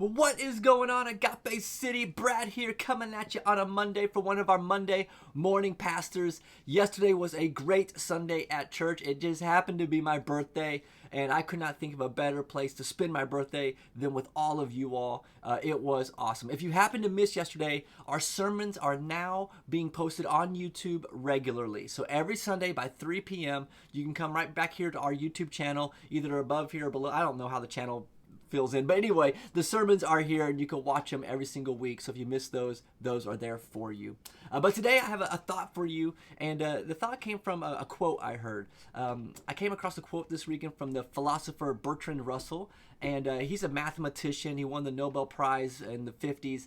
Well, what is going on, Agape City? Brad here, coming at you on a Monday for one of our Monday morning pastors. Yesterday was a great Sunday at church. It just happened to be my birthday, and I could not think of a better place to spend my birthday than with all of you all. It was awesome. If you happened to miss yesterday, our sermons are now being posted on YouTube regularly. So every Sunday by 3 p.m., you can come right back here to our YouTube channel, either above here or below. I don't know how the channel fills in. But anyway, the sermons are here and you can watch them every single week. So if you miss those are there for you. But today I have a thought for you. And the thought came from a quote I heard. I came across a quote this weekend from the philosopher Bertrand Russell. And he's a mathematician. He won the Nobel Prize in the 50s.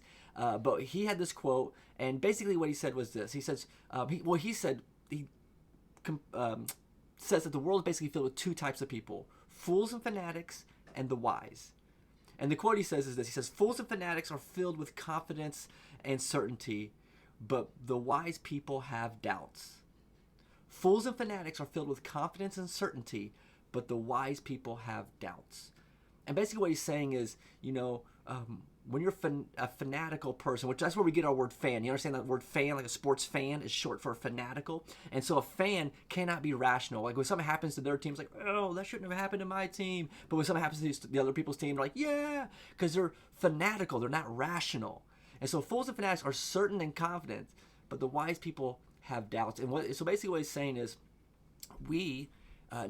But he had this quote. And basically what he said was this. He says, he says that the world is basically filled with two types of people: fools and fanatics, and the wise. And the quote he says is this. He says, "Fools and fanatics are filled with confidence and certainty, but the wise people have doubts." Fools and fanatics are filled with confidence and certainty, but the wise people have doubts. And basically what he's saying is, when you're a fanatical person, which that's where we get our word fan. You understand that word fan, like a sports fan, is short for fanatical. And so a fan cannot be rational. Like when something happens to their team, it's like, oh, that shouldn't have happened to my team. But when something happens to the other people's team, they're like, yeah, because they're fanatical. They're not rational. And so fools and fanatics are certain and confident, but the wise people have doubts. And so basically what he's saying is we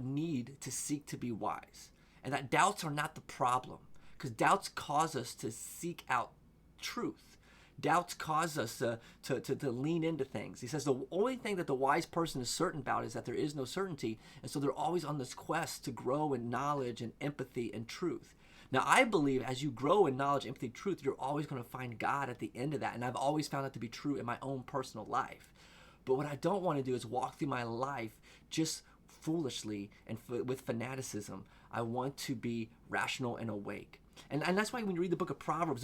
need to seek to be wise. And that doubts are not the problem. Because doubts cause us to seek out truth. Doubts cause us to lean into things. He says the only thing that the wise person is certain about is that there is no certainty. And so they're always on this quest to grow in knowledge and empathy and truth. Now, I believe as you grow in knowledge, empathy, truth, you're always going to find God at the end of that. And I've always found that to be true in my own personal life. But what I don't want to do is walk through my life just foolishly and with fanaticism. I want to be rational and awake. And that's why when you read the book of Proverbs,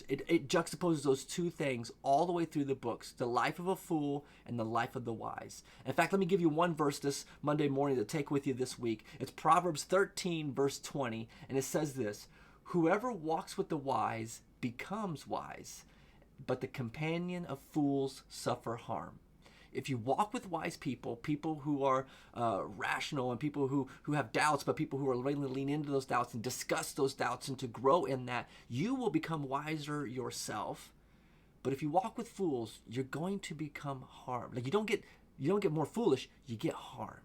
it juxtaposes those two things all the way through the books: the life of a fool and the life of the wise. In fact, let me give you one verse this Monday morning to take with you this week. It's Proverbs 13, verse 20, and it says this: "Whoever walks with the wise becomes wise, but the companion of fools suffer harm." If you walk with wise people, people who are rational and people who have doubts, but people who are willing to lean into those doubts and discuss those doubts and to grow in that, you will become wiser yourself. But if you walk with fools, you're going to become harmed. Like you don't get more foolish, you get harmed.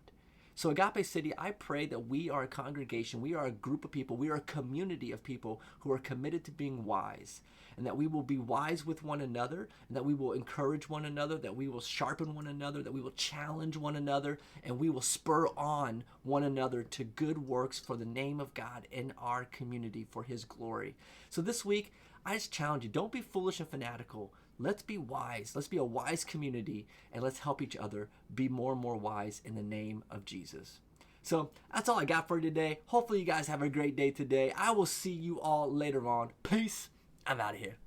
So Agape City, I pray that we are a congregation, we are a group of people, we are a community of people who are committed to being wise, and that we will be wise with one another, and that we will encourage one another, that we will sharpen one another, that we will challenge one another, and we will spur on one another to good works for the name of God in our community for His glory. So this week, I just challenge you, don't be foolish and fanatical. Let's be wise. Let's be a wise community, and let's help each other be more and more wise in the name of Jesus. So that's all I got for you today. Hopefully you guys have a great day today. I will see you all later on. Peace. I'm out of here.